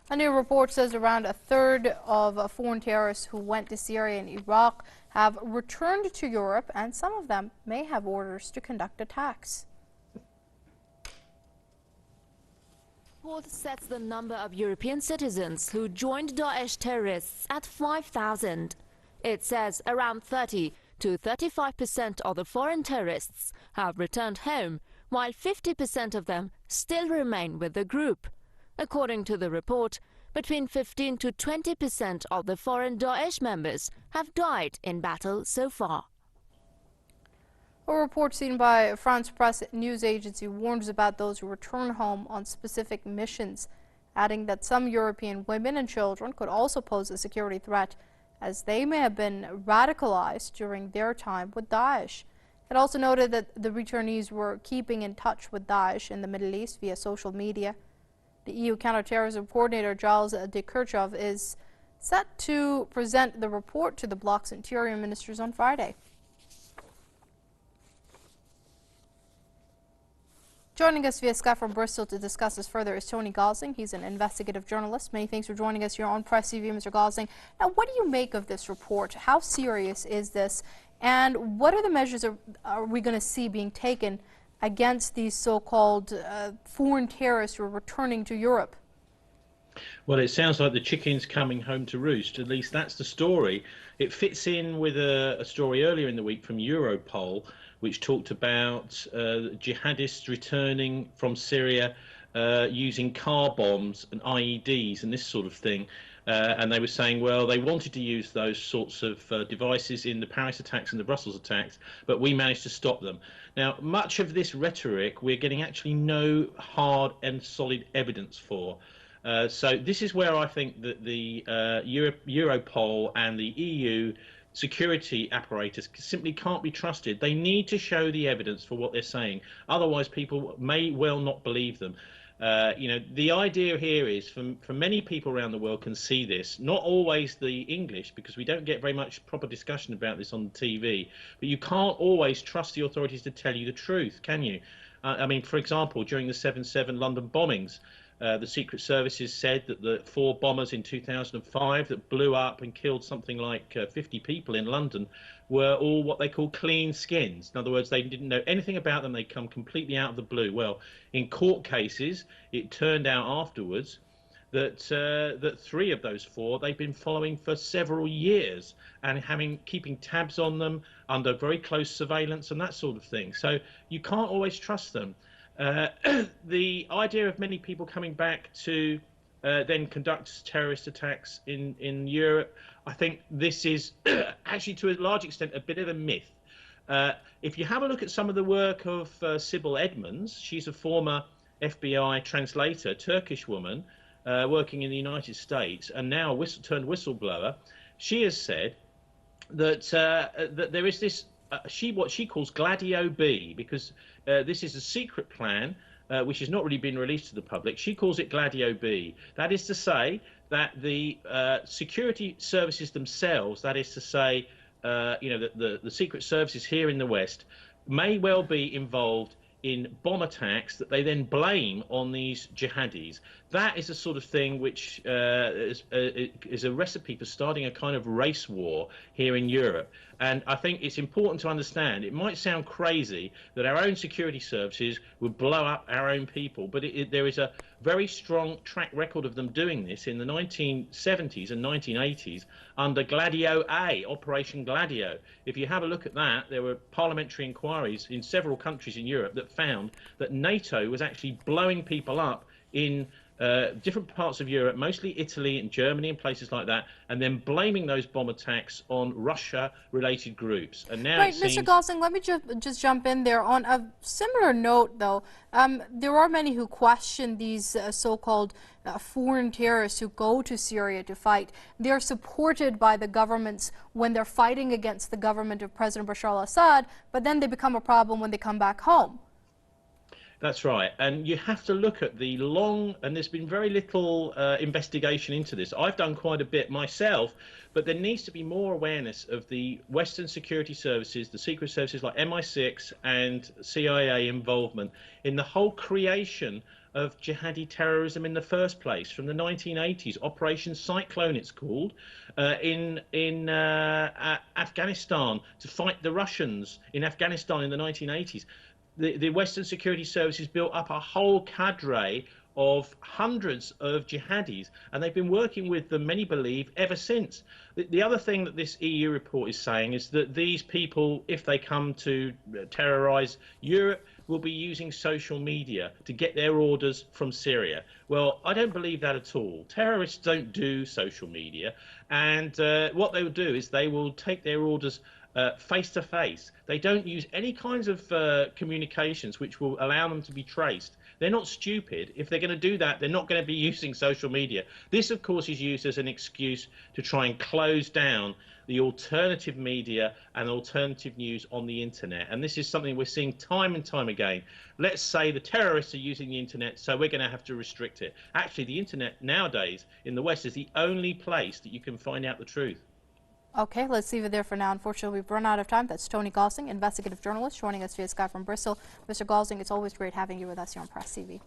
A new report says around a third of foreign terrorists who went to Syria and Iraq have returned to Europe, and some of them may have orders to conduct attacks. The report sets the number of European citizens who joined Daesh terrorists at 5,000. It says around 30 to 35% of the foreign terrorists have returned home, while 50% of them still remain with the group. According to the report, between 15 to 20% of the foreign Daesh members have died in battle so far. A report seen by France Press news agency warns about those who return home on specific missions, adding that some European women and children could also pose a security threat, as they may have been radicalized during their time with Daesh. It also noted that the returnees were keeping in touch with Daesh in the Middle East via social media. The EU counterterrorism coordinator Giles de Kerchove is set to present the report to the bloc's interior ministers on Friday. Joining us via Skype from Bristol to discuss this further is Tony Gosling. He's an investigative journalist. Many thanks for joining us here on Press TV, Mr. Gosling. Now, what do you make of this report? How serious is this? And what are the measures are we going to see being taken against these so-called foreign terrorists who are returning to Europe? Well, it sounds like the chicken's coming home to roost. At least that's the story. It fits in with a story earlier in the week from Europol, which talked about jihadists returning from Syria using car bombs and IEDs and this sort of thing. And they were saying, well, they wanted to use those sorts of devices in the Paris attacks and the Brussels attacks, but we managed to stop them. Now, much of this rhetoric we're getting actually no hard and solid evidence for. So this is where I think that the Europol and the EU security apparatus simply can't be trusted. They need to show the evidence for what they're saying. Otherwise, people may well not believe them. You know, the idea here is, for many people around the world can see this, not always the English, because we don't get very much proper discussion about this on TV, but you can't always trust the authorities to tell you the truth, can you? I mean, for example, during the 7/7 London bombings, the Secret Services said that the 4 bombers in 2005 that blew up and killed something like 50 people in London were all what they call clean skins. In other words, they didn't know anything about them. They'd come completely out of the blue. Well, in court cases, it turned out afterwards that that 3 of those 4 they've been following for several years and keeping tabs on them under very close surveillance and that sort of thing. So you can't always trust them. The idea of many people coming back to then conduct terrorist attacks in Europe, I think this is actually to a large extent a bit of a myth. If you have a look at some of the work of Sybil Edmonds, she's a former FBI translator, Turkish woman, working in the United States and now turned whistleblower. She has said that that there is this what she calls Gladio B, because this is a secret plan which has not really been released to the public. She calls it Gladio B. That is to say that the security services themselves, that is to say, you know, the secret services here in the West, may well be involved in bomb attacks that they then blame on these jihadis. That is the sort of thing which is a recipe for starting a kind of race war here in Europe. And I think it's important to understand, it might sound crazy that our own security services would blow up our own people, but there is a very strong track record of them doing this in the 1970s and 1980s under Gladio A, Operation Gladio. If you have a look at that, there were parliamentary inquiries in several countries in Europe that found that NATO was actually blowing people up in different parts of Europe, mostly Italy and Germany and places like that, and then blaming those bomb attacks on Russia-related groups. And now, right, Mr. Gosling, let me just jump in there. On a similar note, though, there are many who question these so-called foreign terrorists who go to Syria to fight. They're supported by the governments when they're fighting against the government of President Bashar al-Assad, but then they become a problem when they come back home. That's right. And you have to look at the long, and there's been very little investigation into this. I've done quite a bit myself, but there needs to be more awareness of the Western security services, the secret services like MI6 and CIA involvement in the whole creation of jihadi terrorism in the first place from the 1980s. Operation Cyclone, it's called, in Afghanistan to fight the Russians in Afghanistan in the 1980s. The Western security services built up a whole cadre of hundreds of jihadis, and they've been working with them, many believe, ever since. The other thing that this EU report is saying is that these people, if they come to terrorize Europe, will be using social media to get their orders from Syria. Well, I don't believe that at all. Terrorists don't do social media, and what they will do is they will take their orders face to face. They don't use any kinds of communications which will allow them to be traced. They're not stupid. If they're going to do that, they're not going to be using social media. This, of course, is used as an excuse to try and close down the alternative media and alternative news on the internet. And this is something we're seeing time and time again. Let's say the terrorists are using the internet, so we're going to have to restrict it. Actually, the internet nowadays in the West is the only place that you can find out the truth. Okay, let's leave it there for now. Unfortunately, we've run out of time. That's Tony Gosling, investigative journalist, joining us via Skype from Bristol. Mr. Gosling, it's always great having you with us here on Press TV.